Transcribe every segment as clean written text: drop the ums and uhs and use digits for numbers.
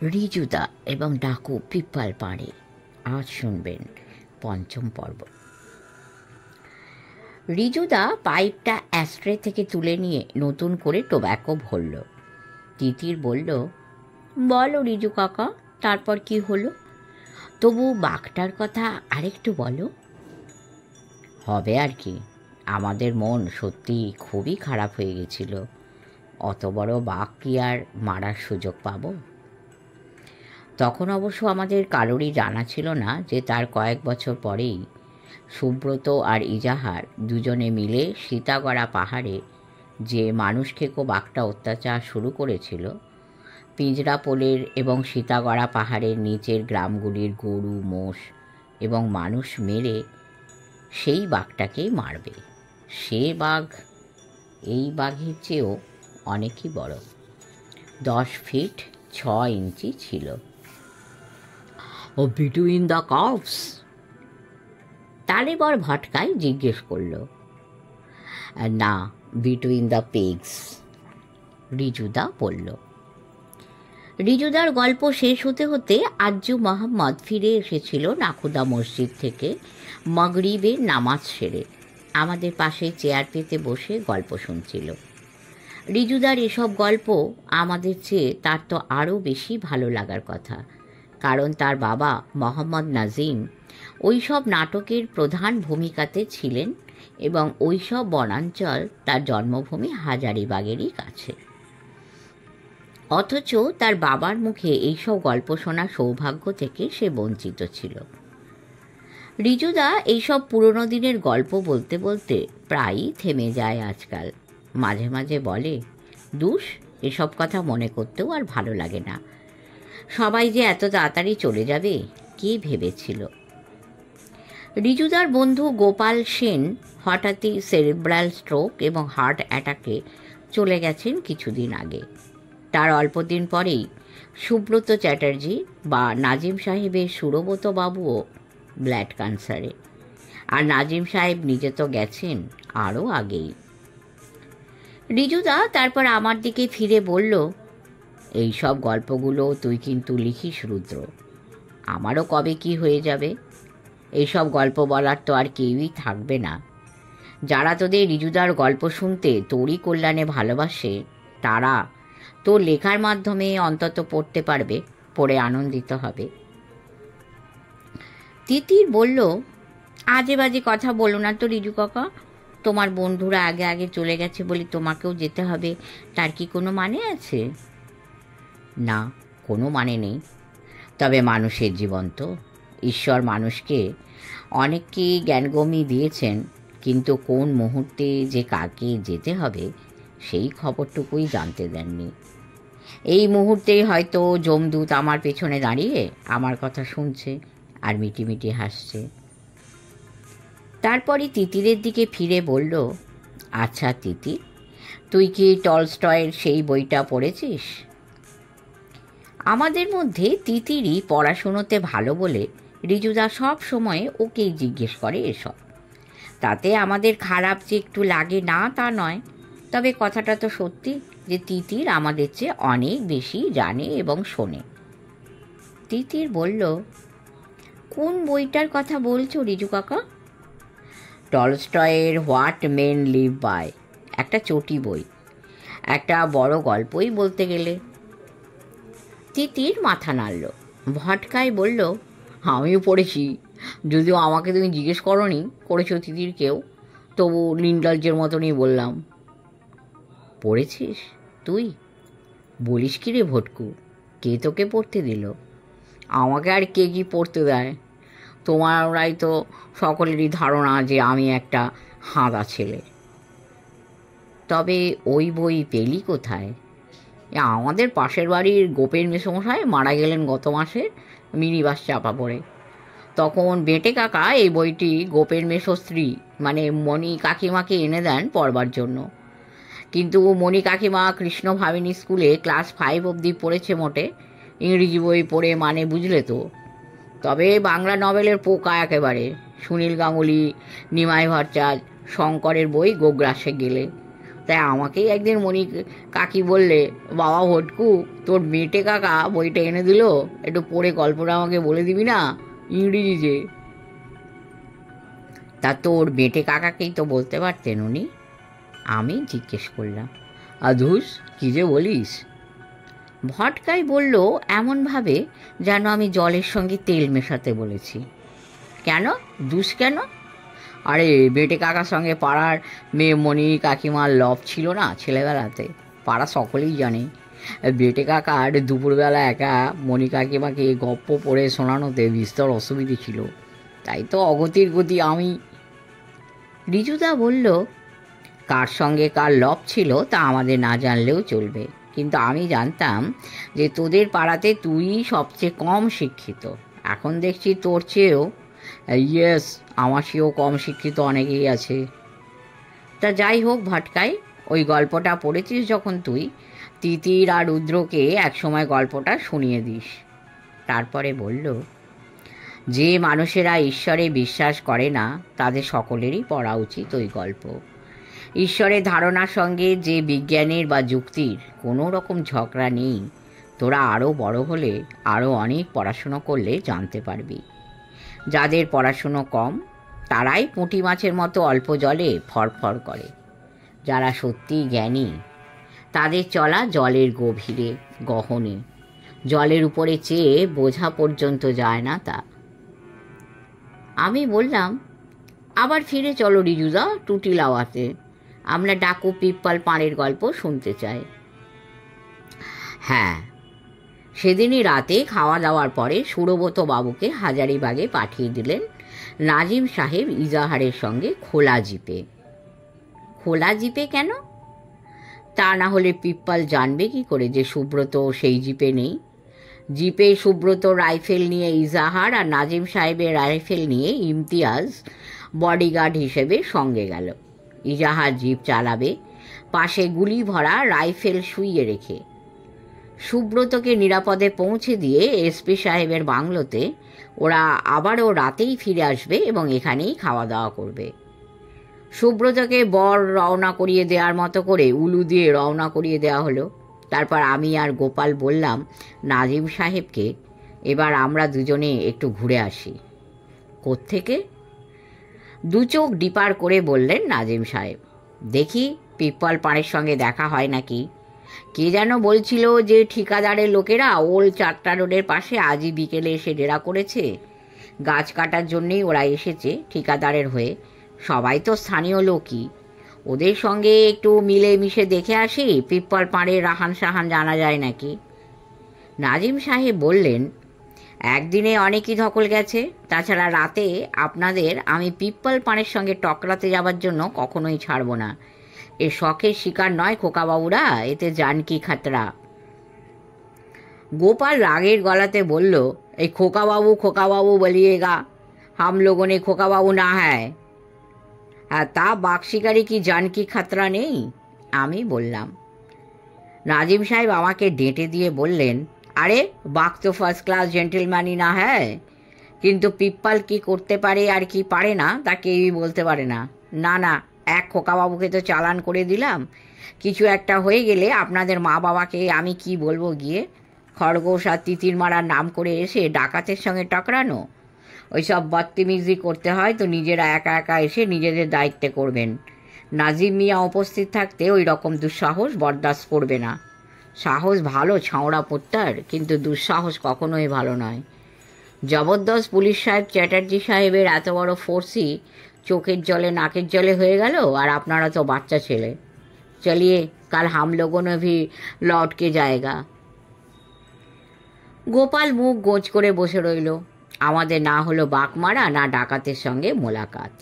রিজুদা এবং ডাকু পিপ্পাল পাড়ে। আজ শুনবেন পঞ্চম পর্ব। রিজুদা পাইপটা অ্যাস্ট্রে থেকে তুলে নিয়ে নতুন করে টোব্যাকো ভরল। তিতির বলল, বলো রিজু কাকা, তারপর কি হলো? তবু বাঘটার কথা আরেকটু বলো। হবে আর কি, আমাদের মন সত্যি খুবই খারাপ হয়ে গেছিল। অত বড় বাঘ কি আর মারার সুযোগ পাবো? তখন অবশ্য আমাদের কারোরই জানা ছিল না যে তার কয়েক বছর পরেই সুব্রত আর ইজাহার দুজনে মিলে সীতাগড়া পাহাড়ে যে মানুষ খেকো বাঘটা অত্যাচার শুরু করেছিল, পিঞ্জরাপোলের এবং সীতাগড়া পাহাড়ের নিচের গ্রামগুলির গরু, মোষ এবং মানুষ মেরে সেই বাঘটাকেই মারবে। সে বাঘ এই বাঘের চেয়েও অনেকই বড়, 10 ফিট 6 ইঞ্চি ছিল। ও বিটুইন দ্য কার্ভস? তালেবর ভটকাই জিজ্ঞেস করল। না, বিটুইন দ্য পেগস, রিজুদা বলল। রিজুদার গল্প শেষ হতে হতে আজ্জু মোহাম্মদ ফিরে এসেছিল নাখুদা মসজিদ থেকে মাগরিবের নামাজ সেরে আমাদের পাশে চেয়ার পেতে বসে গল্প শুনছিল। রিজুদার এসব গল্প আমাদের চেয়ে তার তো আরও বেশি ভালো লাগার কথা, কারণ তার বাবা মোহাম্মদ নাজিম ওই সব নাটকের প্রধান ভূমিকাতে ছিলেন এবং ওই সব বনাঞ্চল তার জন্মভূমি হাজারিবাগেরই কাছে। অথচ তার বাবার মুখে এইসব গল্প শোনার সৌভাগ্য থেকে সে বঞ্চিত ছিল। রিজুদা এইসব পুরনো দিনের গল্প বলতে বলতে প্রায়ই থেমে যায় আজকাল। মাঝে মাঝে বলে, দুষ, এসব কথা মনে করতেও আর ভালো লাগে না। সবাই যে এত তাড়াতাড়ি চলে যাবে কে ভেবেছিল? রিজুদার বন্ধু গোপাল সেন হঠাৎই সেরিব্রাল স্ট্রোক এবং হার্ট অ্যাটাকে চলে গেছেন কিছুদিন আগে। তার অল্পদিন পরেই সুব্রত চ্যাটার্জি বা নাজিম সাহেবের সুরবত বাবুও ব্লাড ক্যান্সারে, আর নাজিম সাহেব নিজে তো গেছেন আরও আগেই। রিজুদা তারপর আমার দিকে ফিরে বলল, এই সব গল্পগুলো তুই কিন্তু লিখিস রুদ্র, আমারও কবে কি হয়ে যাবে। এইসব গল্প বলার তো আর কেউই থাকবে না। যারা তোদের রিজুদার গল্প শুনতে তোরই কল্যাণে ভালোবাসে, তারা তোর লেখার মাধ্যমে অন্তত পড়তে পারবে, পড়ে আনন্দিত হবে। তিতির বলল, আজে বাজে কথা বলো না তো রিজু কাকা। তোমার বন্ধুরা আগে আগে চলে গেছে বলে তোমাকেও যেতে হবে, তার কি কোনো মানে আছে? না, কোনো মানে নেই। তবে মানুষের জীবন তো, ঈশ্বর মানুষকে অনেককেই জ্ঞানগম্যি দিয়েছেন, কিন্তু কোন মুহূর্তে যে কাকে যেতে হবে সেই খবরটুকুই জানতে দেননি। এই মুহূর্তেই হয়তো যমদূত আমার পেছনে দাঁড়িয়ে আমার কথা শুনছে আর মিটিমিটি হাসছে। তারপরই তিতিরের দিকে ফিরে বলল, আচ্ছা তিতির, তুই কি টলস্টয়ের সেই বইটা পড়েছিস? আমাদের মধ্যে তিতিরই পড়াশুনোতে ভালো বলে রিজুদা সব সময় ওকেই জিজ্ঞেস করে এসব। তাতে আমাদের খারাপ যে একটু লাগে না তা নয়, তবে কথাটা তো সত্যি যে তিতির আমাদের চেয়ে অনেক বেশি জানে এবং শোনে। তিতির বলল, কোন বইটার কথা বলছো রিজু কাকা? টলস্টয়ের হোয়াট মেন লিভ বাই, একটা চটি বই, একটা বড় গল্পই বলতে গেলে। তিতির মাথা নাড়ল। ভটকায় বলল, আমিও পড়েছি, যদিও আমাকে তুমি জিজ্ঞেস করনি, করেছো তিতিরকেও, তবু নির্লজ্জের মতনই বললাম। পড়েছিস তুই? বলিস কি রে ভটকু, কে তোকে পড়তে দিল? আমাকে আর কে কি পড়তে দেয়? তোমারাই তো সকলেরই ধারণা যে আমি একটা হাঁদা ছেলে। তবে ওই বই পেলি কোথায়? আমাদের পাশের বাড়ির গোপের মেসমশাই মারা গেলেন গত মাসে মিনিবাস চাপা পড়ে। তখন বেটে কাকা এই বইটি গোপের মেসো স্ত্রী মানে মণি কাকিমাকে এনে দেন পড়বার জন্য। কিন্তু মণি কাকিমা কৃষ্ণ ভাবিনী স্কুলে ক্লাস 5 অবধি পড়েছে মোটে, ইংরেজি বই পড়ে মানে বুঝলে তো। তবে বাংলা নভেলের পোকা একেবারে। সুনীল গাঙ্গুলি, নিমাই ভট্টাচার্য, শঙ্করের বই গোগ্রাসে গেলে। তাই আমাকেই একদিন মণি কাকি বললে, বাবা ভটকু, তোর মেটে কাকা বইটা এনে দিল, একটু পড়ে গল্পটা আমাকে বলে দিবি না ইংরেজিতে। তা তোর বেটে কাকাকেই তো বলতে পারতেন উনি। আমি জিজ্ঞেস করলাম, আধুস কী যে বলিস? ভটকাই বলল এমনভাবে যেন আমি জলের সঙ্গে তেল মেশাতে বলেছি। কেন দুস কেন? আরে বেটে কাকার সঙ্গে পাড়ার মেয়ে মণি কাকিমার লভ ছিল না ছেলেবেলাতে, পাড়া সকলেই জানে। বেটে কাকার দুপুরবেলা একা মণি কাকিমাকে গপ্প পড়ে শোনানোতে বিস্তর অসুবিধে ছিল, তাই তো অগতির গতি আমি। রিজুদা বলল, কার সঙ্গে কার লভ ছিল তা আমাদের না জানলেও চলবে, কিন্তু আমি জানতাম যে তোদের পাড়াতে তুই সবচেয়ে কম শিক্ষিত। এখন দেখছি তোর চেয়েও, ইয়েস, আমার চেয়েও কম শিক্ষিত অনেকেই আছে। তা যাই হোক ভটকাই, ওই গল্পটা পড়েছিস যখন তুই, তিতির আর রুদ্রকে একসময় গল্পটা শুনিয়ে দিস। তারপরে বলল, যে মানুষেরা ঈশ্বরে বিশ্বাস করে না তাদের সকলেরই পড়া উচিত ওই গল্প। ঈশ্বরের ধারণার সঙ্গে যে বিজ্ঞানের বা যুক্তির কোনো রকম ঝগড়া নেই, তোরা আরও বড় হলে আরও অনেক পড়াশুনো করলে জানতে পারবি। যাদের পড়াশুনো কম তারাই পুঁটি মাছের মতো অল্প জলে ফরফর করে। যারা সত্যিই জ্ঞানী তাদের চলা জলের গভীরে গহনে, জলের উপরে চেয়ে বোঝা পর্যন্ত যায় না তা। আমি বললাম, আবার ফিরে চলো রিজুদা টুটি লাওয়াতে, আমরা ডাকু পিপ্পল পাড়ের গল্প শুনতে চাই। হ্যাঁ, সেদিনই রাতে খাওয়া দাওয়ার পরে সুরব্রত বাবুকে হাজারিবাগে পাঠিয়ে দিলেন নাজিম সাহেব ইজাহারের সঙ্গে খোলা জিপে। খোলা জিপে কেন? তা না হলে পিপ্পল জানবে কি করে যে সুব্রত সেই জিপে নেই? জিপে সুব্রত রাইফেল নিয়ে ইজাহার আর নাজিম সাহেবের রাইফেল নিয়ে ইমতিয়াজ বডিগার্ড হিসেবে সঙ্গে গেল। ইজাহার জিপ চালাবে, পাশে গুলি ভরা রাইফেল শুইয়ে রেখে। সুব্রতকে নিরাপদে পৌঁছে দিয়ে এসপি সাহেবের বাংলোতে ওরা আবারও রাতেই ফিরে আসবে এবং এখানেই খাওয়া দাওয়া করবে। সুব্রতকে বর রওনা করিয়ে দেওয়ার মতো করে উলু দিয়ে রওনা করিয়ে দেওয়া হলো। তারপর আমি আর গোপাল বললাম নাজিম সাহেবকে, এবার আমরা দুজনে একটু ঘুরে আসি। কোত্থেকে? দু চোখ ডিপার করে বললেন নাজিম সাহেব, দেখি পিপ্পল পাড়ের সঙ্গে দেখা হয় নাকি। কে যেন বলছিল যে ঠিকাদারের লোকেরা ওল্ড চারটা রোডের পাশে আজই বিকেলে এসে ডেরা করেছে। গাছ কাটার জন্যেই ওরা এসেছে ঠিকাদারের হয়ে, সবাই তো স্থানীয় লোকই। ওদের সঙ্গে একটু মিলে মিশে দেখে আসি পিপ্পল পাড়ের রাহান সাহান জানা যায় নাকি। নাজিম সাহেব বললেন, একদিনে অনেকই ধকল গেছে, তাছাড়া রাতে আপনাদের আমি পিপ্পল পাড়ের সঙ্গে টকরাতে যাবার জন্য কখনোই ছাড়ব না। এ শখের শিকার নয় খোকাবাবুরা, এতে জান কি খাতরা। গোপাল রাগের গলাতে বলল, এই খোকাবাবু বলিয়েগা, হাম লোগোं ने খোকাবাবু না হ্যায়। আর তা বাঘ শিকারি কি জান কি খাতরা নেই? আমি বললাম। নাজিম সাহেব আমাকে ডেঁটে দিয়ে বললেন, আরে বাঘ তো ফার্স্ট ক্লাস জেন্টেলম্যানই না হ্যায়, কিন্তু পিপ্পল কি করতে পারে আর কি পারে না তা কেউই বলতে পারে না। না না, এক খোকাবাবুকে তো চালান করে দিলাম, কিছু একটা হয়ে গেলে আপনাদের মা বাবাকে আমি কি বলবো গিয়ে? খরগোশ আর তিতির মারার নাম করে এসে ডাকাতের সঙ্গে টকরানো, ওইসব বদতিমিজি করতে হয় তো নিজেরা একা একা এসে নিজেদের দায়িত্বে করবেন। নাজিম মিয়া উপস্থিত থাকতে ওই রকম দুঃসাহস বরদাস্ত করবে না। সাহস ভালো ছাওড়া পোট্টার, কিন্তু দুঃসাহস কখনোই ভালো নয়। জবরদস্ত পুলিশ সাহেব চ্যাটার্জি সাহেবের এত বড় ফোর্সই চোখের জলে নাকের জলে হয়ে গেল, আর আপনারা তো বাচ্চা ছেলে। চলিয়ে কাল হাম লোগোं ने भी लौट के जाएगा। গোপাল মুখ গোঁজ করে বসে রইল। আমাদের না হলো বাঁক মারা, না ডাকাতের সঙ্গে মোলাকাত।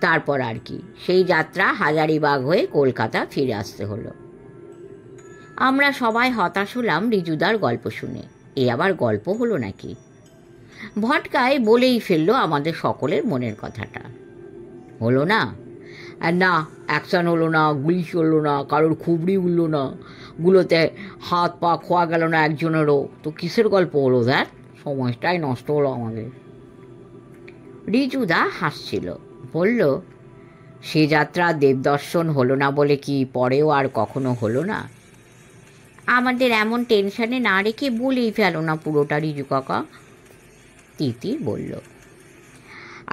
তারপর আর কি, সেই যাত্রা হাজারিবাগ হয়ে কলকাতা ফিরে আসতে হলো। আমরা সবাই হতাশ হলাম রিজুদার গল্প শুনে। এ আবার গল্প হলো নাকি? ভটকায় বলেই ফেললো আমাদের সকলের মনের কথাটা। হলো না? না, অ্যাকশন হলো না, গুলি চললো না, কারোর খুবড়ি উঠলো না, গুলোতে হাত পা খোয়া গেল না একজনেরও, তো কিসের গল্প হলো? দেখ, সময়টাই নষ্ট হলো আমাদের। রিজুদা হাসছিল, বলল, সে যাত্রা দেবদর্শন হলো না বলে কি পরেও আর কখনো হলো না? আমাদের এমন টেনশনে না রেখে বলেই ফেলো না পুরোটা রিজু কাকা, তিতির বলল।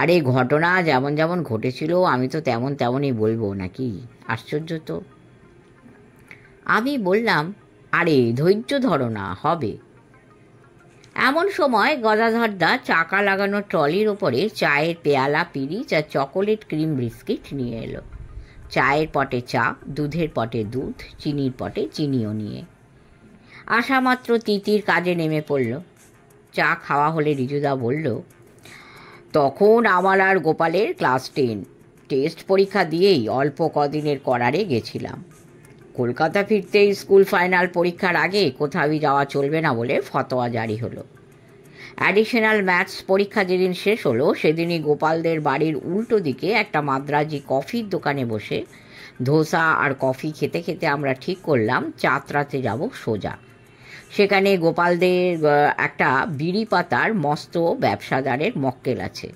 আরে ঘটনা যেমন যেমন ঘটেছিল আমি তো তেমন তেমনই বলবো নাকি? আশ্চর্য তো। আমি বললাম, আরে ধৈর্য ধরো না, হবে। এমন সময় গদাধরদা চাকা লাগানো ট্রলির ওপরে চায়ের পেয়ালা, পিরিচ আর চকোলেট ক্রিম বিস্কিট নিয়ে এলো। চায়ের পটে চা, দুধের পটে দুধ, চিনির পটে চিনিও নিয়ে। আসা মাত্র তিতির কাজে নেমে পড়ল। চা খাওয়া হলে রিজুদা বলল, তখন আমার আর গোপালের ক্লাস 10, টেস্ট পরীক্ষা দিয়েই অল্প কদিনের করারে গেছিলাম। কলকাতা ফিরতেই স্কুল ফাইনাল পরীক্ষার আগে কোথাও যাওয়া চলবে না বলে ফতোয়া জারি হলো। অ্যাডিশনাল ম্যাথস পরীক্ষা যেদিন শেষ হলো সেদিনই গোপালদের বাড়ির উল্টো দিকে একটা মাদ্রাজি কফির দোকানে বসে ধোসা আর কফি খেতে খেতে আমরা ঠিক করলাম চাতরাতে যাব সোজা। সেখানে গোপালদের একটা বিড়ি পাতার মস্ত ব্যবসাদারের মক্কেল আছে।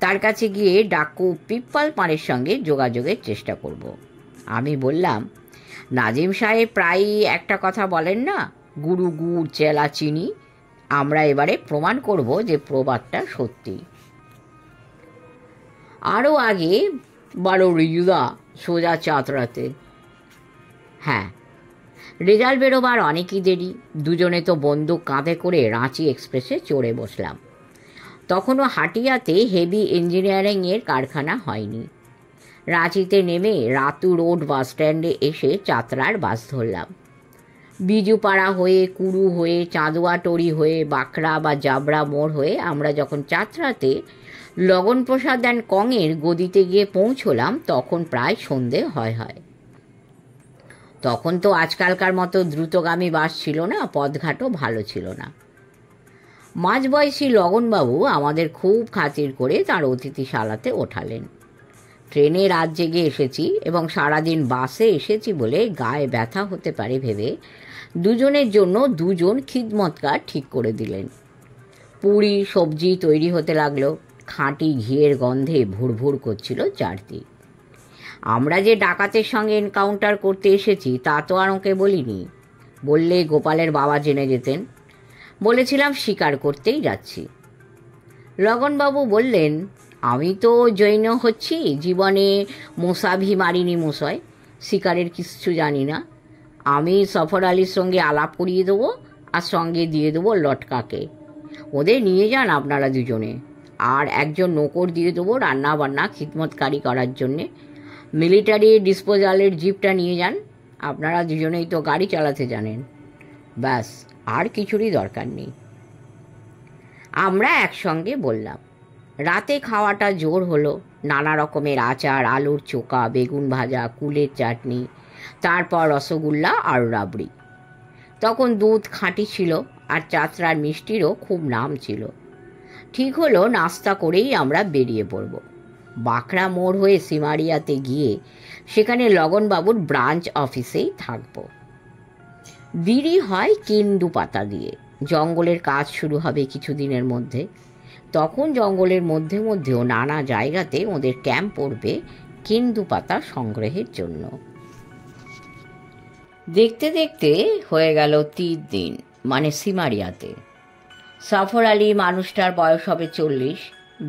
তার কাছে গিয়ে ডাকু পিপ্পল পাড়ের সঙ্গে যোগাযোগের চেষ্টা করব। আমি বললাম, নাজিম সাহেব প্রায়ই একটা কথা বলেন না, গুরু গুড় চেলা চিনি। আমরা এবারে প্রমাণ করব যে প্রবাদটা সত্যি। আরও আগে বারো রিজুদা সোজা চাতরাতে। হ্যাঁ, রেজাল্ট বেরোবার অনেকই দেরি। দুজনে তো বন্দুক কাঁধে করে রাঁচি এক্সপ্রেসে চড়ে বসলাম। তখনও হাটিয়াতে হেভি ইঞ্জিনিয়ারিংয়ের কারখানা হয়নি। রাঁচিতে নেমে রাতু রোড বাস স্ট্যান্ডে এসে চাতরার বাস ধরলাম। বিজুপাড়া হয়ে, কুরু হয়ে, চাঁদুয়াটরি হয়ে, বাঁকড়া বা জাবড়া মোড় হয়ে আমরা যখন চাতরাতে লগনপ্রসাদ অ্যান্ড কংয়ের গদিতে গিয়ে পৌঁছলাম তখন প্রায় সন্ধে হয়। তখন তো আজকালকার মতো দ্রুতগামী বাস ছিল না, পথঘাটও ভালো ছিল না। মাঝবয়সী লগনবাবু আমাদের খুব খাতির করে তার অতিথিশালাতে ওঠালেন। ট্রেনে রাত জেগে এসেছি এবং সারাদিন বাসে এসেছি বলে গায়ে ব্যথা হতে পারে ভেবে দুজনের জন্য দুজন খিদমতকার ঠিক করে দিলেন। পুরি সবজি তৈরি হতে লাগলো। খাঁটি ঘিয়ের গন্ধে ভুরভুর করছিল চারদিক। আমরা যে ডাকাতের সঙ্গে এনকাউন্টার করতে এসেছি তা তো আর ওকে বলিনি। বললে গোপালের বাবা জেনে যেতেন। বলেছিলাম শিকার করতেই যাচ্ছি। লগনবাবু বললেন, আমি তো জৈন হচ্ছি, জীবনে মোসাভি মারিনি মশাই, শিকারের কিচ্ছু জানি না। আমি সফর আলীর সঙ্গে আলাপ করিয়ে দেবো আর সঙ্গে দিয়ে দেবো লটকাকে। ওদের নিয়ে যান আপনারা দুজনে, আর একজন নৌকর দিয়ে দেবো রান্না বান্না খিদমতকারি করার জন্যে। মিলিটারি ডিসপোজালের জিপটা নিয়ে যান, আপনারা দুজনেই তো গাড়ি চালাতে জানেন। ব্যাস, আর কিছুরই দরকার নেই। আমরা একসঙ্গে বললাম। রাতে খাওয়াটা জোর হলো। নানা রকমের আচার, আলুর চোখা, বেগুন ভাজা, কুলের চাটনি, তারপর রসগোল্লা আর রাবড়ি। তখন দুধ খাঁটি ছিল আর চাতরার মিষ্টিরও খুব নাম ছিল। ঠিক হলো নাস্তা করেই আমরা বেরিয়ে পড়ব। বাঁকড়া মোড় হয়ে সিমারিয়াতে গিয়ে সেখানে লগনবাবুর ব্রাঞ্চ অফিসেই থাকব। বিড়ি হয় কেন্দু পাতা দিয়ে। জঙ্গলের কাজ শুরু হবে কিছুদিনের মধ্যে। তখন জঙ্গলের মধ্যে মধ্যেও নানা জায়গাতে ওদের ক্যাম্প পড়বে কেন্দু পাতা সংগ্রহের জন্য। দেখতে দেখতে হয়ে গেল 3 দিন, মানে সিমারিয়াতে। সফর আলী মানুষটার বয়স হবে 40,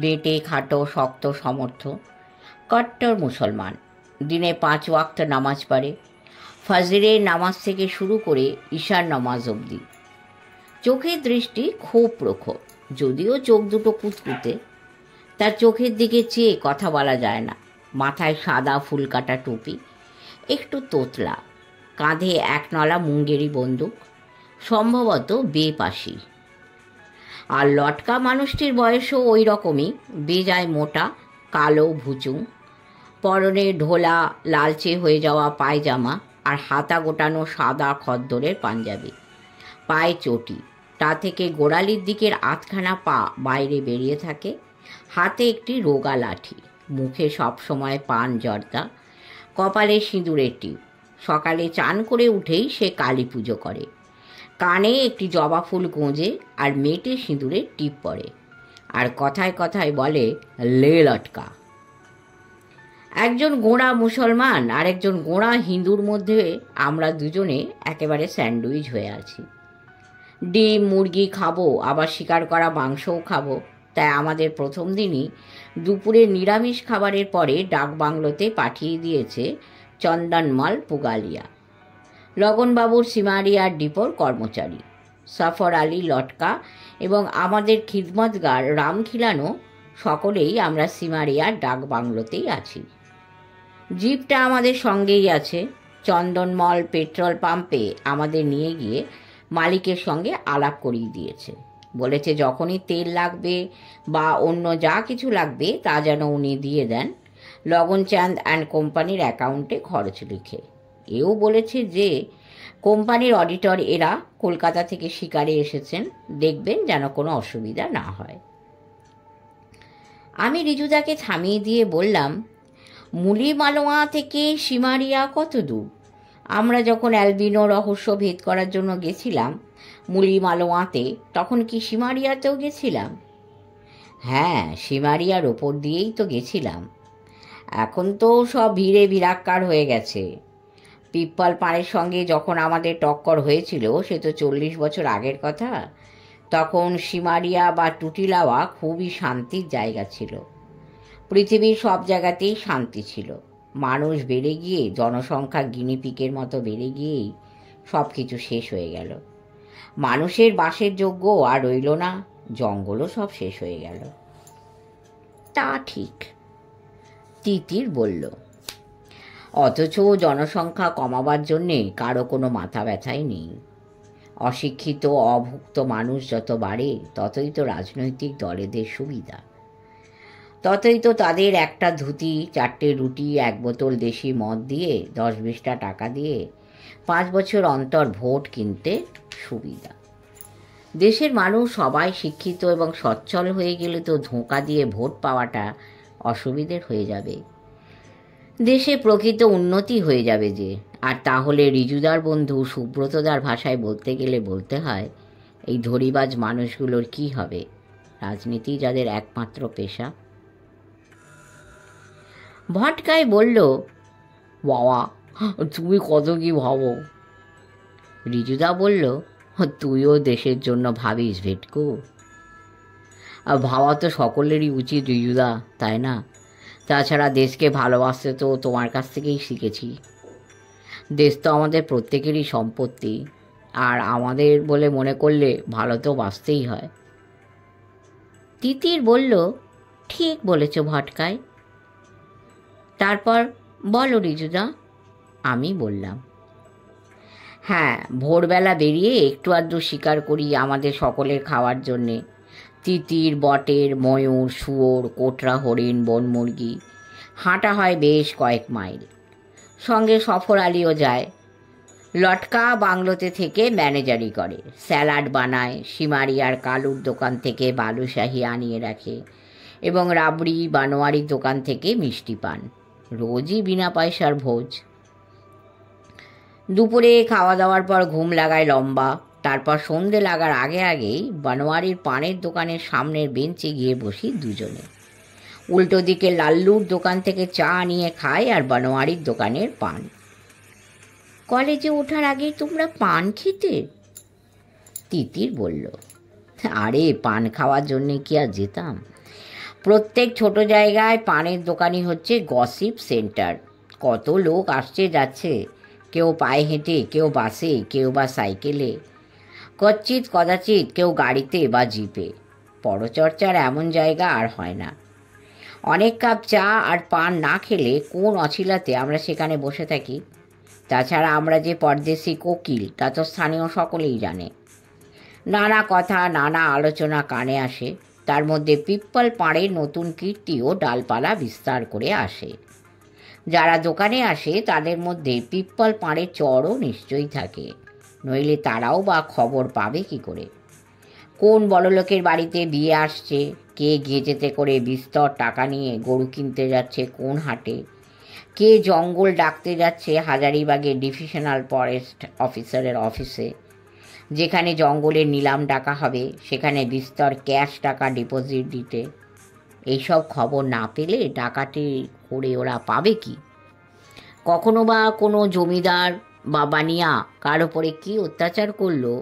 বেটে খাটো, শক্ত সমর্থ, কট্টর মুসলমান। দিনে 5 ওয়াক্ত নামাজ পড়ে, ফজরের নামাজ থেকে শুরু করে ঈশার নামাজ অবধি। চোখের দৃষ্টি খুব প্রখর, যদিও চোখ দুটো কুতকুতে। তার চোখের দিকে চেয়ে কথা বলা যায় না। মাথায় সাদা ফুলকাটা টুপি, একটু তোতলা, কাঁধে একনলা মুঙ্গেরি বন্দুক, সম্ভবত বেপাশি। আর লটকা মানুষটির বয়সও ওই রকমই, বেজায় মোটা, কালো ভুচুং, পরনে ঢোলা লালচে হয়ে যাওয়া পায়জামা আর হাতা গোটানো সাদা খদ্দরের পাঞ্জাবি, পায়ে চটি, তা থেকে গোড়ালির দিকের 8খানা পা বাইরে বেরিয়ে থাকে, হাতে একটি রোগা লাঠি, মুখে সবসময় পান জর্দা, কপালে সিঁদুরের টিপ। সকালে চান করে উঠেই সে কালী পুজো করে, কানে একটি জবা ফুল গোঁজে আর মেটে সিঁদুরের টিপ পরে, আর কথায় কথায় বলে লে লটকা। একজন গোঁড়া মুসলমান আর একজন গোঁড়া হিন্দুর মধ্যে আমরা দুজনে একেবারে স্যান্ডউইচ হয়ে আছি। ডিম মুরগি খাবো, আবার শিকার করা মাংসও খাবো, তাই আমাদের প্রথম দিনই দুপুরে নিরামিষ খাবারের পরে ডাকবাংলোতে পাঠিয়ে দিয়েছে চন্দনমল পুগালিয়া, লগনবাবুর সিমারিয়ার ডিপোর কর্মচারী সফর আলী লটকা এবং আমাদের খিদমতগার রামখিলানো। সকলেই আমরা সিমারিয়ার ডাকবাংলোতেই আছি। জিপটা আমাদের সঙ্গেই আছে। চন্দনমল পেট্রোল পাম্পে আমাদের নিয়ে গিয়ে মালিকের সঙ্গে আলাপ করিয়ে দিয়েছে। বলেছে যখনই তেল লাগবে বা অন্য যা কিছু লাগবে তা যেন উনি দিয়ে দেন লগনচাঁদ অ্যান্ড কোম্পানির অ্যাকাউন্টে খরচ লিখে। এও বলেছে যে কোম্পানির অডিটর এরা কলকাতা থেকে শিকারে এসেছেন, দেখবেন যেন কোনো অসুবিধা না হয়। আমি রিজুদাকে থামিয়ে দিয়ে বললাম, মুলিমালোয়া থেকে সিমারিয়া কত দূর? আমরা যখন অ্যালবিনো রহস্য ভেদ করার জন্য গেছিলাম মুলিমালোয়াতে, তখন কি সিমারিয়াতেও গেছিলাম? হ্যাঁ, সিমারিয়ার ওপর দিয়েই তো গেছিলাম। এখন তো সব ভিড়ে ভিড়াক্কার হয়ে গেছে। পিপ্পল পাড়ের সঙ্গে যখন আমাদের টক্কর হয়েছিল সে তো 40 বছর আগের কথা। তখন সিমারিয়া বা টুটিলাওয়া খুবই শান্তির জায়গা ছিল। পৃথিবীর সব জায়গাতেই শান্তি ছিল। মানুষ বেড়ে গিয়ে জনসংখ্যা গিনিপিকের মতো বেড়ে গিয়েই সব কিছু শেষ হয়ে গেল। মানুষের বাসের যোগ্য আর রইল না, জঙ্গলও সব শেষ হয়ে গেল। তা ঠিক, তিতির বলল। অথচ জনসংখ্যা কমাবার জন্যে কারো কোনো মাথা ব্যথাই নেই। অশিক্ষিত অভুক্ত মানুষ যত বাড়ে ততই তো রাজনৈতিক দলেদের সুবিধা, ততই তো তাদের একটা ধুতি, 4টে রুটি, 1 বোতল দেশি মদ দিয়ে 10-20টা টাকা দিয়ে 5 বছর অন্তর ভোট কিনতে সুবিধা। দেশের মানুষ সবাই শিক্ষিত এবং সচ্ছল হয়ে গেলে তো ধোঁকা দিয়ে ভোট পাওয়াটা অসুবিধের হয়ে যাবে। দেশে প্রকৃত উন্নতি হয়ে যাবে যে। আর তাহলে রিজুদার বন্ধু সুব্রতদার ভাষায় বলতে গেলে বলতে হয়, এই ধড়িবাজ মানুষগুলোর কি হবে? রাজনীতি যাদের একমাত্র পেশা। ভটকায় বলল, বাবা তুমি কত কি ভাবো। রিজুদা বলল, তুইও দেশের জন্য ভাবিস ভেটকু। আর ভাবা তো সকলেরই উচিত রিজুদা, তাই না? তাছাড়া দেশকে ভালোবাসতে তো তোমার কাছ থেকেই শিখেছি। দেশ তো আমাদের প্রত্যেকেরই সম্পত্তি, আর আমাদের বলে মনে করলে ভালো তো বাঁচতেই হয়। তিতির বলল, ঠিক বলেছ ভটকায়। তারপর বলো রিজুদা। আমি বললাম, হ্যাঁ, ভোরবেলা বেরিয়ে একটু আধটু শিকার করি আমাদের সকলের খাওয়ার জন্যে। তিতির, বটের, ময়ূর, শুয়োর, কোটরা হরিণ, বনমুরগি। হাঁটা হয় বেশ কয়েক মাইল। সঙ্গে সফর আলীও যায়। লটকা বাংলোতে থেকে ম্যানেজারি করে, স্যালাড বানায়, সিমারিয়ার কালুর দোকান থেকে বালুশাহি আনিয়ে রাখে এবং রাবড়ি বানোয়ারির দোকান থেকে মিষ্টি পান। রোজই বিনা পয়সার ভোজ। দুপুরে খাওয়া দাওয়ার পর ঘুম লাগায় লম্বা। তারপর সন্ধে লাগার আগে আগেই বানোয়ারির পানের দোকানের সামনের বেঞ্চে গিয়ে বসি দুজনে। উল্টো দিকে লাল্লুর দোকান থেকে চা নিয়ে খাই আর বানোয়ারির দোকানের পান। কলেজে ওঠার আগে তোমরা পান খেতে? তিতির বলল, আরে পান খাওয়ার জন্যে কি আর যেতাম? প্রত্যেক ছোট জায়গায় পানের দোকানই হচ্ছে গসিপ সেন্টার। কত লোক আসছে যাচ্ছে, কেউ পায়ে হেঁটে, কেউ বাসে, কেউ বা সাইকেলে, কচ্চিৎ কদাচিৎ কেউ গাড়িতে বা জিপে। পরচর্চার এমন জায়গা আর হয় না। অনেক কাপ চা আর পান না খেলে কোন অছিলাতে আমরা সেখানে বসে থাকি। তাছাড়া আমরা যে পরদেশি কোকিল তা তো স্থানীয় সকলেই জানে। নানা কথা, নানা আলোচনা কানে আসে। তার মধ্যে পিপ্পল পাড়ের নতুন কীর্তিও ডালপালা বিস্তার করে আসে। যারা দোকানে আসে তাদের মধ্যে পিপ্পল পাড়ের চরও নিশ্চয়ই থাকে, নইলে তারাও বা খবর পাবে কি করে? কোন বড়লোকের বাড়িতে বিয়ে আসছে, কে গেজেতে করে বিস্তর টাকা নিয়ে গরু কিনতে যাচ্ছে কোন হাটে, কে জঙ্গল ডাকতে যাচ্ছে হাজারিবাগের ডিভিশনাল ফরেস্ট অফিসারের অফিসে, যেখানে জঙ্গলের নিলাম ডাকা হবে সেখানে বিস্তর ক্যাশ টাকা ডিপোজিট দিতে। এইসব খবর না পেলে ডাকাতি করে ওরা পাবে কি? কখনো বা কোনো জমিদার বা বানিয়া কার ওপরে কী অত্যাচার করলো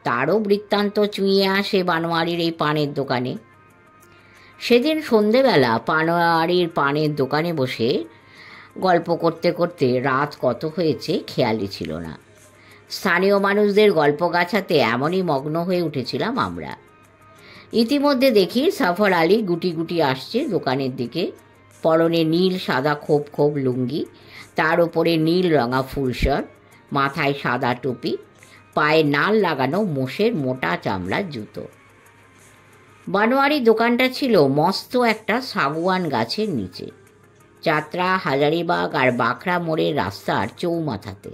তারও বৃত্তান্ত চুঁইয়ে আসে বানোয়ারির এই পানের দোকানে। সেদিন সন্ধেবেলা বানোয়ারির পানের দোকানে বসে গল্প করতে করতে রাত কত হয়েছে খেয়ালই ছিল না। স্থানীয় মানুষদের গল্প গাছাতে এমনই মগ্ন হয়ে উঠেছিলাম আমরা। ইতিমধ্যে দেখি সফর আলী গুটি গুটি আসছে দোকানের দিকে। পরনে নীল সাদা খোপ খোপ লুঙ্গি, তার ওপরে নীল রঙা ফুল শার্ট, মাথায় সাদা টুপি, পায়ে নাল লাগানো মোষের মোটা চামড়ার জুতো। বানোয়ারি দোকানটা ছিল মস্ত একটা সাগুয়ান গাছের নিচে, যাত্রা, হাজারিবাগ আর বাঁকড়া মোড়ের রাস্তার চৌমাথাতে।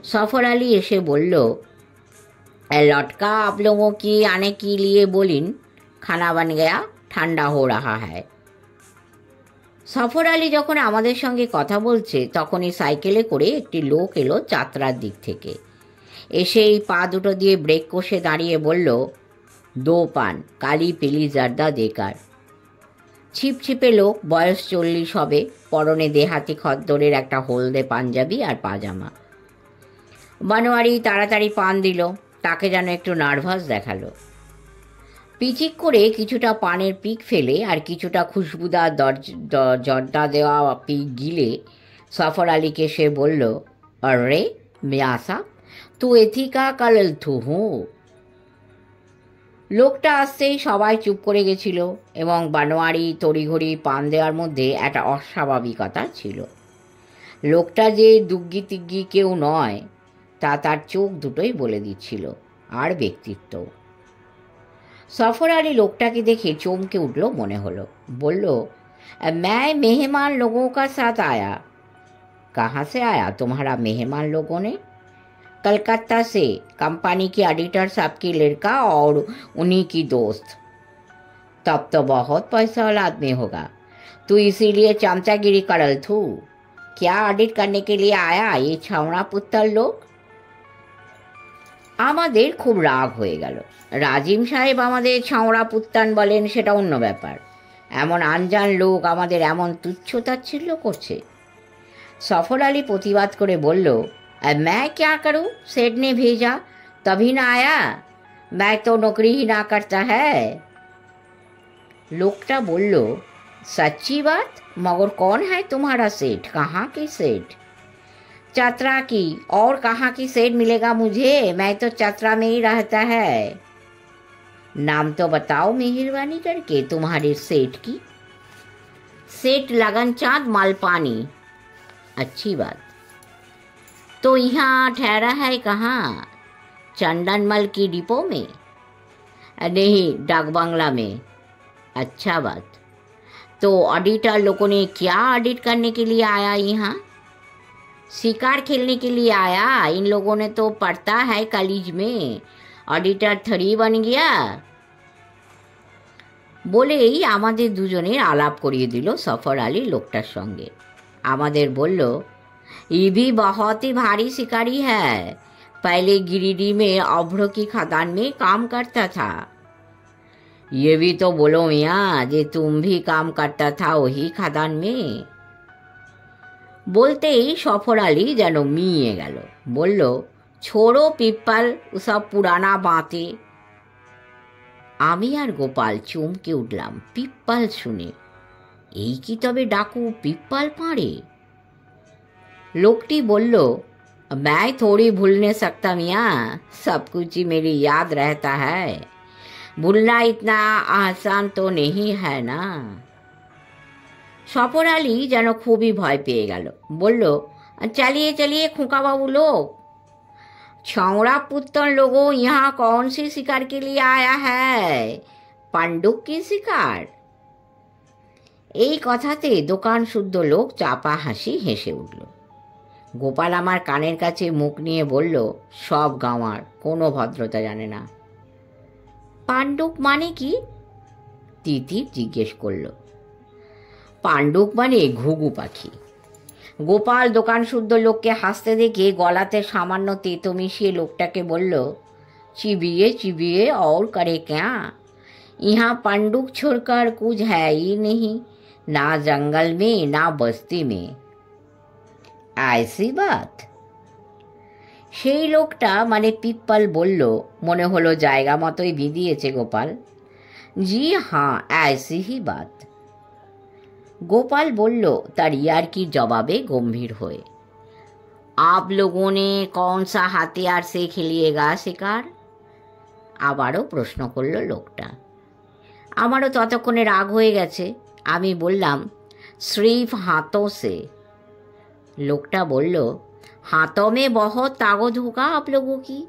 सफर अली एसे बोल, लटका आप लोगों की आने के लिए बोलिन, खाना बन गया, ठंडा हो रहा है। सफर आली যখন আমাদের সঙ্গে কথা বলছে তখনই সাইকেলে করে একটি লোক এলো যাত্রার দিক থেকে। এসেই পা দুটো দিয়ে ব্রেক কষে দাঁড়িয়ে বলল, দো পান, কালি পিলি জর্দা দেকার। ছিপছিপে লোক, বয়স 40 হবে, পরনে দেহাতি খদ্দরের একটা হলদে পাঞ্জাবি আর পাজামা। বানোয়ারি তাড়াতাড়ি পান দিল, তাকে যেন একটু নার্ভাস দেখালো। পিচিক করে কিছুটা পানের পিক ফেলে আর কিছুটা খুশবুদার জর্দা দেওয়া পিক গিলে সফর আলীকে সে বলল, আরে মিয়াঁ সাব, তু এথিকা কাল থু হুঁ। লোকটা আসতেই সবাই চুপ করে গেছিল এবং বানোয়ারি তড়িঘড়ি পান দেওয়ার মধ্যে একটা অস্বাভাবিকতা ছিল। লোকটা যে দুগ্গি তিগ্গি কেউ নয় তা তার চোখ দুটোই বলে দিচ্ছিল, আর ব্যক্তিত্ব। সফর আলী লোকটাকে দেখে চমকে উঠল মনে হলো। বলল, मैं मेहमान लोगों का साथ आया। कहाँ से आया तुम्हारा मेहमान लोगों ने? कलकत्ता से, कंपनी की एडिटर साहब की लड़का और उन्हीं की दोस्त। तब तो बहुत पैसा वाला आदमी होगा, तू इसीलिए चमचागिरी करल थू। क्या ऑडिट करने के लिए आया ये छावड़ा पुत्तर लोग? আমাদের খুব রাগ হয়ে গেল। রাজিম সাহেব আমাদের ছাওড়া পুত্তান বলেন সেটা অন্য ব্যাপার, এমন আনজান লোক আমাদের এমন তুচ্ছ-তাচ্ছিল্য করছে। সফর আলী প্রতিবাদ করে বলল, मैं क्या करूं, सेठ ने भेजा तभी ना आया, मैं तो नौकरी ही ना करता है। লোকটা বলল, सच्ची बात, मगर कौन है तुम्हारा सेठ? कहाँ की सेठ? चतरा की, और कहाँ की सेठ मिलेगा मुझे? मैं तो चतरा में ही रहता है। नाम तो बताओ मेहरबानी करके तुम्हारे सेठ की। सेठ लगन चाँद मालपानी। अच्छी बात। तो यहाँ ठहरा है कहाँ? चंदनमल की डिपो में? नहीं, डाक बंगला में। अच्छा बात। तो ऑडिटर लोगों ने क्या ऑडिट करने के लिए आया यहाँ? शिकार खेलने के लिए आया। इन लोगों ने तो पढ़ता है कॉलेज में, ऑडिटर 3 बन गया। বলেই আমাদের দুজনের আলাপ করিয়ে দিল সফর আলী লোকটার সঙ্গে। আমাদের বলল, ये भी बहुत ही भारी शिकारी है, पहले गिरिडीह में अभ्र की खदान में काम करता था। ये भी तो बोलो मियाँ, जे तुम भी काम करता था वही खदान में। বলতেই সফর আলী যেন মিয়ে গেল, বলল, ছোড়ো পিপ্পল, ওসব পুরানা বাঁতে। আমি আর গোপাল চমকে উঠলাম পিপ্পল শুনে। এই কি তবে ডাকু পিপ্পল পাড়ে? লোকটি বলল, मैं थोड़ी भूल नहीं सकता मियाँ, सब कुछ ही मेरी याद रहता है, भूलना इतना आसान तो नहीं है ना। সফর আলী যেন খুবই ভয় পেয়ে গেল, বলল, चलिए चलिए खोका बाबू लोग, छौड़ा पुत्तन लोगों यहाँ कौन सी शिकार के लिए आया है? पांडुक की शिकार। এই কথাতে দোকান শুদ্ধ লোক চাপা হাসি হেসে উঠল। গোপাল আমার কানের কাছে মুখ নিয়ে বলল, সব গাঁওয়ার, কোনো ভদ্রতা জানে না। পাণ্ডুক মানে কি? তিতির জিজ্ঞেস করল। পাণ্ডুক মানে ঘুঘু পাখি। গোপাল দোকান শুদ্ধ লোককে হাসতে দেখে গলাতে সামান্য তেতো মিশিয়ে লোকটাকে বলল, চিবিয়ে চিবিয়ে और करे क्या, यहाँ पंडुक छोड़कर कुछ है ही नहीं, ना जंगल में ना बस्ती में। ऐसी बात? সেই লোকটা মানে পিপ্পল বলল, মনে হলো জায়গা মতোই বিধিয়েছে গোপাল। জি হ্যাঁ, ऐसी ही बात। গোপাল বলল তার ইয়ার্কির জবাবে গম্ভীর হয়ে, आप लोगों ने कौन सा হাতিয়ার से খেলিয়েগা শিকার? আবারও প্রশ্ন করল লোকটা। আমারও ততক্ষণে রাগ হয়ে গেছে। আমি বললাম, सिर्फ हाथों से। लोकटा बोल, हाथों में बहुत ताकत होगा आप लोगों की?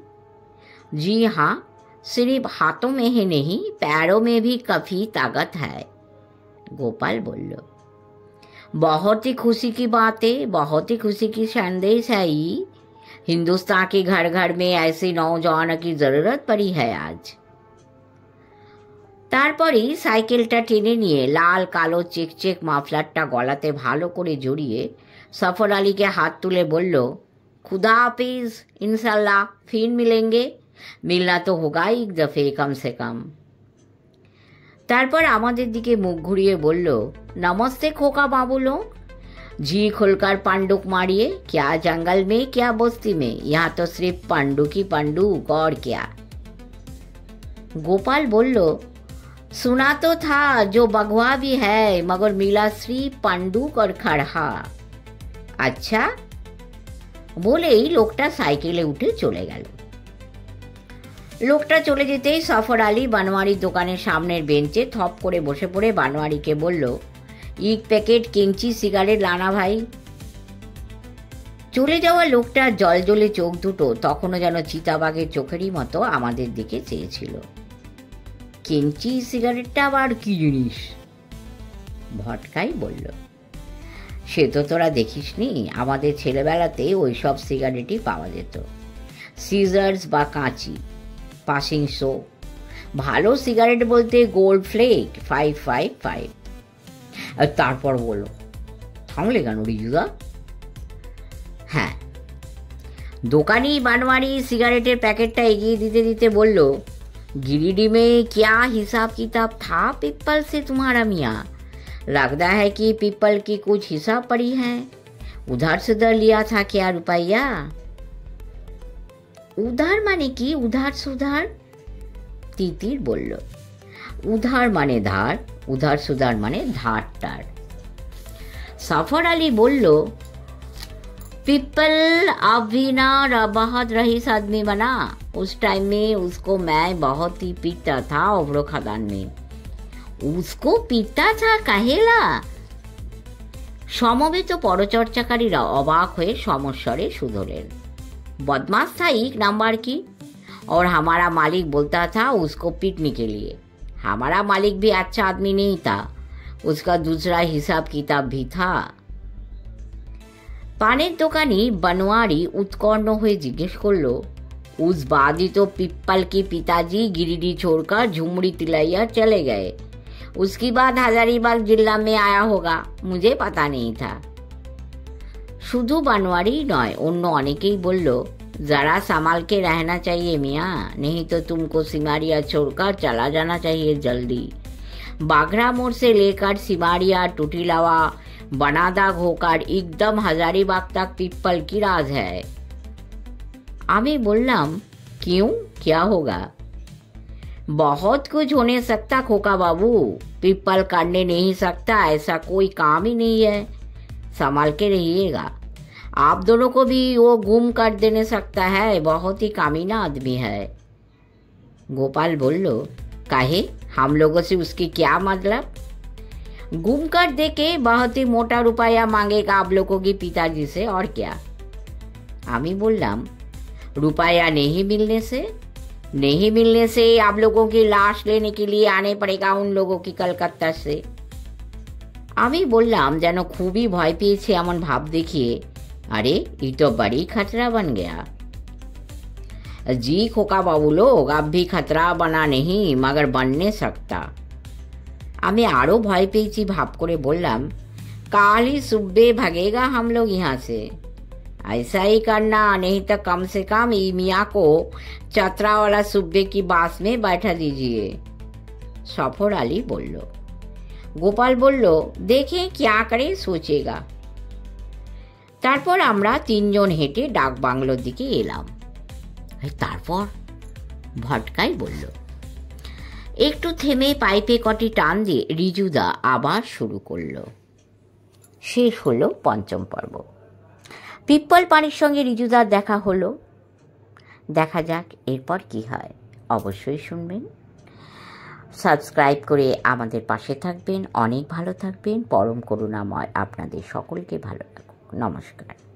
जी हाँ, सिर्फ हाथों में ही नहीं, पैरों में भी काफी ताकत है। गोपाल बोल, बहुत ही खुशी की बात है, बहुत ही खुशी की संदेश है ये। हिंदुस्तान के घर घर में ऐसे नौजवानों की जरूरत पड़ी है आज। তারপরেই সাইকেলটা টেনে নিয়ে লাল কালো চেকচেক মাফলারটা গলাতে ভালো করে জড়িয়ে সফর আলীকে হাত তুলে বলল, खुदा हाफिज, इंशाल्लाह फिर मिलेंगे, मिलना तो होगा एक दफे कम से कम। তারপর আমাদের দিকে মুখ ঘুরিয়ে বলল, नमस्ते खोका बाबू लोग, जी खुलकर पंडुक मारिए, क्या जंगल में क्या बस्ती में, यहाँ तो सिर्फ पंडुक ही पंडुक और क्या। गोपाल बोल, सुना तो था जो बगवा भी है, मगर मिला सिर्फ पंडुक और खड़हा। अच्छा, বলেই লোকটা সাইকেলে উঠে চলে গেল। লোকটা চলে যেতেই সফর আলী বানোয়ারির দোকানের সামনের বেঞ্চে থপ করে বসে পড়ে বানোয়ারিকে বলল, एक প্যাকেট কিঞ্চি সিগারেট লানা ভাই। চলে যাওয়া লোকটার জলজলে চোখ দুটো তখনও যেন চিতাবাঘের চোখেরই মতো আমাদের দিকে চেয়েছিল। কিঞ্চি সিগারেটটা আবার কি জিনিস? ভটকাই বলল, সে তো তোরা দেখিসনি, আমাদের ছেলেবেলাতে ওই সব সিগারেটই পাওয়া যেত, সিজার্স বা কাঁচি, পাসিং শো। ভালো সিগারেট বলতে গোল্ড ফ্লেক 555। আর তারপর বলো, থামলে কেন রিজুদা? হ্যাঁ, দোকানি বানোয়ারি সিগারেটের প্যাকেটটা এগিয়ে দিতে দিতে বলল, गिरिडीह में क्या हिसाब किताब था पिप्पल से तुम्हारा मियाँ? लगता है कि पिप्पल की कुछ हिसाब पड़ी है, उधार सुधार लिया था क्या रुपया? उधार माने की उधार सुधार? তিতির বলল, উধার মানে ধার, উধার সুধার মানে ধার টার। সফর আলী বলল, पिप्पल अब भी ना बहुत रईस आदमी बना, उस टाइम में उसको मैं बहुत ही पीटता था ओबरो खदान में। उसको पीटता था काहेला? সমবেত পরচর্চাকারীরা অবাক হয়ে সমস্বরে শুধলেন। बदमाश था एक नंबर की, और हमारा मालिक बोलता था उसको पीटने के लिए। हमारा मालिक भी अच्छा आदमी नहीं था, उसका दूसरा हिसाब किताब भी था। পানের দোকানি बनवारी उत्कर्ण হয়ে জিজ্ঞেস করলো, उस बाद ही तो पिप्पल के पिताजी गिरिडीह छोड़कर झुमरी तिलैया चले गए, उसके बाद हजारीबाग जिला में आया होगा, मुझे पता नहीं था। শুধু बनवारी নয়, অন্য অনেকেই বলল, जरा संभाल के रहना चाहिए मियाँ, नहीं तो तुमको सिमारिया छोड़कर चला जाना चाहिए जल्दी। बाघरा मोड़ से लेकर सिमारिया, टूटीलावा, बनादाग होकर एकदम हजारीबाग तक पिप्पल की राज है। আমি বললাম, क्यों, क्या होगा? बहुत कुछ होने सकता खोका बाबू, पिप्पल करने नहीं सकता ऐसा कोई काम ही नहीं है, संभाल के रहिएगा। आप दोनों को भी वो गुम कर देने सकता है, बहुत ही कामीना आदमी है। गोपाल बोलो, काहे, हम लोगों से उसकी क्या मतलब? गुम कर दे के बहुत ही मोटा रुपया मांगेगा आप लोगों के पिताजी से, और क्या। आमी बोललाम, रुपया नहीं मिलने से आप लोगों की लाश लेने के लिए आने पड़ेगा उन लोगों की कलकत्ता से। आमी बोललाम যেন খুবই ভয় পেয়েছে এমন ভাব দেখিয়ে, अरे ये तो बड़ी खतरा बन गया। जी खोका बाबू लोग, अब भी खतरा बना नहीं मगर बनने सकता। আমি আরো ভয় পেয়েছি ভাব করে বললাম, কাল ही सुबह भागेगा हम लोग यहाँ से, ऐसा ही करना, नहीं तो कम से कम ई मियाँ को चतरा वाला सुब्बे की बास में बैठा दीजिए। সফর আলী বলল। গোপাল বলল, দেখে ক্যা করে সোচেগা। তারপর আমরা তিনজন হেঁটে ডাক বাংলোর দিকে এলাম। তারপর ভটকাই বলল। একটু থেমে পাইপে কটি টান দিয়ে রিজুদা আবার শুরু করল। শেষ হলো পঞ্চম পর্ব। পিপ্পল পানির সঙ্গে রিজুদার দেখা হলো। দেখা যাক এরপর কি হয়, অবশ্যই শুনবেন। সাবস্ক্রাইব করে আমাদের পাশে থাকবেন। অনেক ভালো থাকবেন। পরম করুণাময় আপনাদের সকলকে ভালো রাখুন। নমস্কার।